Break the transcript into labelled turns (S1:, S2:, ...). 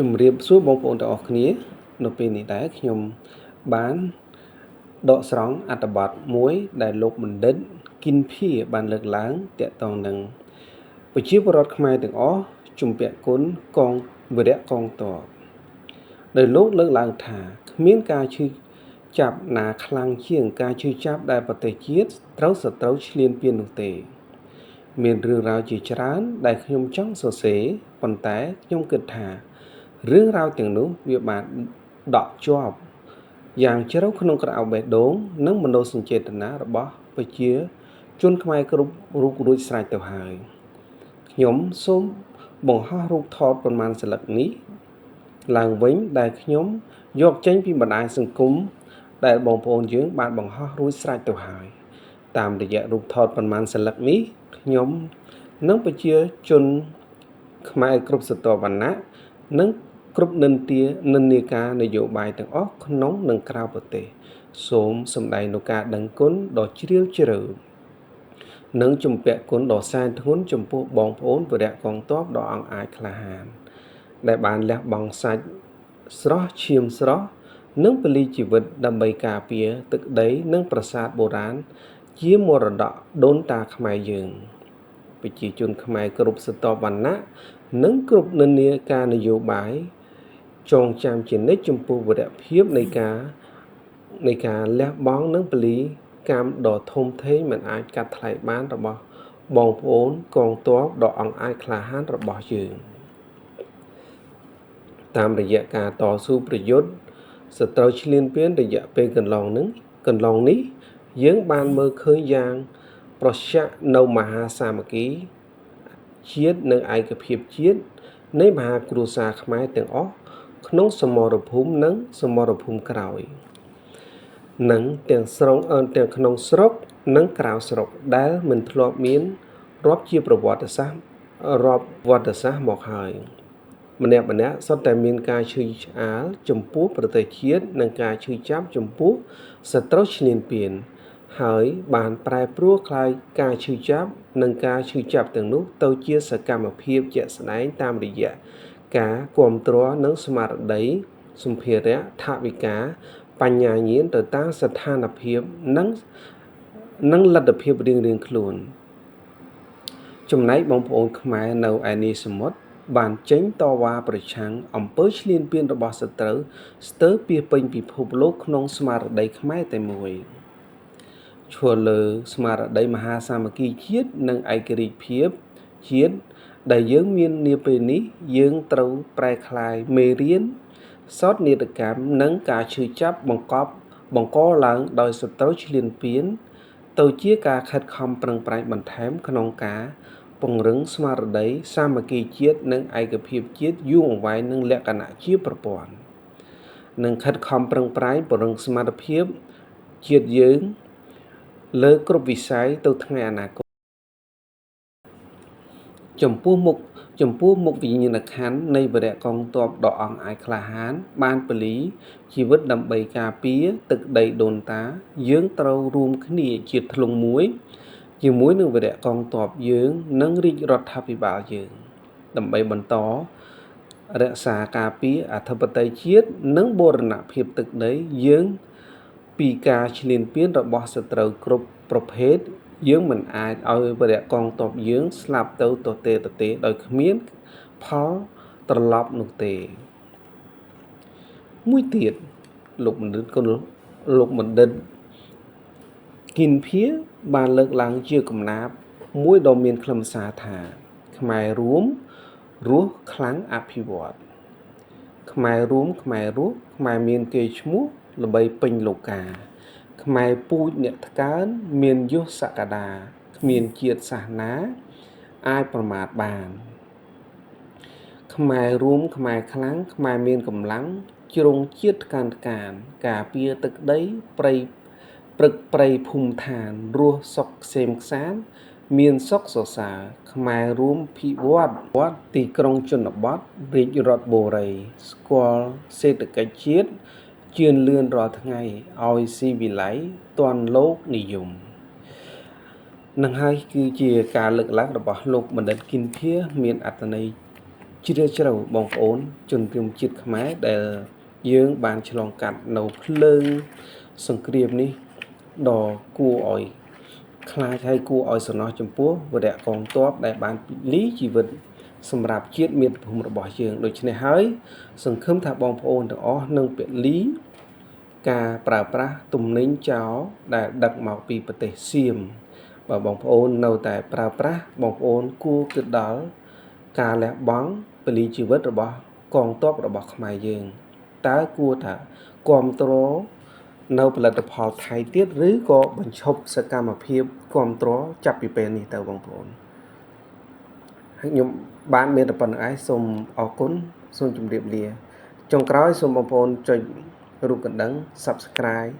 S1: ជំរាបសួរបងប្អូនទាំងអស់គ្នានៅពេលនេះដែរខ្ញុំបានដកស្រង់អត្ថបទមួយដែលលោកបណ្ឌិតគិនភាបានលើកឡើងទាក់ទងនឹងប្រជាពលរដ្ឋខ្មែរទាំងអស់ជំពាក់គុណកងវីរៈកងទ័ពដោយលោកលើកឡើងថាគ្មានការឈឺចាប់ណាខ្លាំងជាងការឈឺចាប់ដែលប្រទេសជាតិត្រូវសត្រូវឈ្លានពាននោះទេមានរឿងរ៉ាវជាច្រើនដែលខ្ញុំចង់សរសេរប៉ុន្តែខ្ញុំគិតថារឿងរ៉ាវទាំងនោះវាបានដក់ជាប់យ៉ាងជ្រៅក្នុងក្រអៅបេះដូងនិងមនោសញ្ចេតនារបស់ប្រជាជនខ្មែរគ្រប់រូបរួចស្រេចទៅហើយខ្ញុំសូមបង្ហោះរូបថតប៉ុន្មានសន្លឹកនេះឡើងវិញដែលខ្ញុំយកចេញពីបណ្ដាញសង្គមដែលបងប្អូនយើងបានបង្ហោះរួចស្រេចទៅហើយតាមរយៈរូបថតប៉ុន្មានសន្លឹកនេះខ្ញុំនិងប្រជាជនខ្មែរគ្រប់ស្រទាប់វណ្ណៈនិងគ្រប់និន្នាការនយោបាយទាំងអស់ក្នុងនិងក្រៅប្រទេសសូមសម្ដែងនូវការដឹងគុណដ៏ជ្រាលជ្រៅនិងជំពាក់គុណដ៏សែនធ្ងន់ចំពោះបងប្អូនវីរៈកងទ័ពដ៏អង់អាចក្លាហានដែលបានលះបង់សាច់ស្រស់ឈាមស្រស់និងពលីជីវិតដើម្បីការពារទឹកដីនិងប្រាសាទបុរាណជាមរតកដូនតាខ្មែរយើងប្រជាជនខ្មែរគ្រប់ស្រទាប់វណ្ណៈនិងគ្រប់និន្នាការនយោបាយចងចាំជានិច្ចចំពោះវីរភាពនៃការលះបង់និងពលីកម្មដ៏ធំធេងមិនអាចកាត់ថ្លៃបានរបស់បងប្អូនកងទ័ពដ៏អង់អាចក្លាហានរបស់យើងតាមរយៈការតស៊ូប្រយុទ្ធសត្រូវឈ្លានពានរយៈពេលកន្លងនេះយើងបានមើលឃើញយ៉ាងប្រឆាំងនៅមហាសាមគ្គីជាតិនិងឯកភាពជាតិនៃមហាគ្រួសារខ្មែរទាំងអស់ក្នុងសមរភូមិនិងសមរភូមិក្រោយនិងទាំងក្នុងស្រុកនិងក្រៅស្រុកដែលមិនធ្លាប់មានរាប់ជាប្រវត្តិសាស្ត្រមកហើយម្នាក់សុទ្ធតែមានការឈឺឆ្អាលចំពោះប្រទេសជាតិនិងការឈឺចាប់ចំពោះសត្រូវឈ្លានពានហើយបានប្រែប្រួលคล้ายការឈឺចាប់និងការឈឺចាប់ទាំងនោះទៅជាសកម្មភាពជាក់ស្ដែងតាមរយៈការគ្រប់គ្រងនិងស្មារតីសម្ភារៈថវិកាបញ្ញាញាណទៅតាមស្ថានភាពនិងលទ្ធភាពរៀងៗខ្លួនចំណែកបងប្អូនខ្មែរនៅឯនីសមុទ្របានចេញតវ៉ាប្រឆាំងអំពើឈ្លានពានរបស់សត្រូវស្ទើរពាសពេញពិភពលោកក្នុងស្មារតីខ្មែរតែមួយឈលលើស្មារតីមហាសាមគ្គីជាតិនិងឯករាជ្យភាពជាតិដែលយើងមាននាពេលនេះយើងត្រូវប្រែក្លាយមេរៀនសោកនាដកម្មនិងការឈឺចាប់បង្កឡើងដោយសត្រូវឈ្លានពានទៅជាការខិតខំប្រឹងប្រែងបន្ថែមក្នុងការពង្រឹងស្មារតីសាមគ្គីជាតិនិងឯកភាពជាតិយូរអង្វែងនឹងលក្ខណៈជាប្រព័ន្ធនិងខិតខំប្រឹងប្រែងពង្រឹងសមត្ថភាពជាតិយើងលើគ្រប់វិស័យទៅថ្ងៃអនាគតចំពោះមុខវិញ្ញាណក្ខន្ធនៃវីរៈកងទ័ពដ៏អង់អាចក្លាហានបានពលីជីវិតដើម្បីការពារទឹកដីដូនតាយើងត្រូវរួមគ្នាជាធ្លុងមួយជាមួយនឹងវីរៈកងទ័ពយើងនិងរាជរដ្ឋាភិបាលយើងដើម្បីបន្តរក្សាការពារអធិបតេយ្យជាតិនិងបូរណភាពទឹកដីយើងពីការឈ្លានពានរបស់សត្រូវគ្រប់ប្រភេទយើងមិនអាចឲ្យវីរៈកងទ័ពយើងស្លាប់ទៅទទេដោយគ្មានផលត្រឡប់នោះទេមួយទៀតលោកបណ្ឌិតគិនភាបានលើកឡើងជាកំណាព្យមួយដ៏មានខ្លឹមសារថាខ្មែររួមរស់ខ្លាំងអភិវឌ្ឍខ្មែររួមខ្មែររស់ខ្មែរមានកេរ្តិ៍ឈ្មោះល្បីពេញលោកាខ្មែរពូជអ្នកថ្កើងមានយសសក្តាគ្មានជាតិសាសនាអាចប្រមាថបានខ្មែររួមខ្មែរខ្លាំងខ្មែរមានកម្លាំងជ្រុងជាតិថ្កើងការពារទឹកដីព្រៃព្រៃភូមិឋានរស់សុខក្សេមក្សាន្តមានសុខសរសើរខ្មែររួមភិវឌ្ឍទីក្រុងជនបទរាជរដ្ឋបុរីស្គាល់សេដ្ឋកិច្ចជាតិជឿនលឿនរាល់ថ្ងៃឲ្យស៊ីវិល័យទាន់លោកនិយមនឹងហើយគឺជាការលើកឡើងរបស់លោកបណ្ឌិតគិនភាមានអត្ថន័យ ជ្រាលជ្រៅបងប្អូនជនរួមជាតិខ្មែរដែលយើងបានឆ្លងកាត់នៅភ្លើងសង្គ្រាមនេះដ៏គួរឲ្យខ្លាចហើយគួរឲ្យសំណោះចំពោះវីរៈកងទ័ពដែលបានលីជីវិតសម្រាប់ជាតិមាតុភូមិរបស់យើងដូច្នេះហើយសង្ឃឹមថាបងប្អូនទាំងអស់នឹងពលីការប្រើប្រាស់ទំនិញចោលដែលដឹកមកពីប្រទេសសៀមបើបងប្អូននៅតែប្រើប្រាស់បងប្អូនគួរគិតដល់ការលះបង់ពលីជីវិតរបស់កងទ័ពរបស់ខ្មែរយើងតើគួរថាគាំទ្រនៅផលិតផលថៃទៀតឬក៏បញ្ឈប់សកម្មភាពគាំទ្រចាប់ពីពេលនេះទៅបងប្អូនហើយខ្ញុំបានមានតែប៉ុណ្្នឹងឯងសូមអរគុណសូមជម្រាបលាចុងក្រោយសូមបងប្អូនចុចរូបកណ្ដឹង Subscribe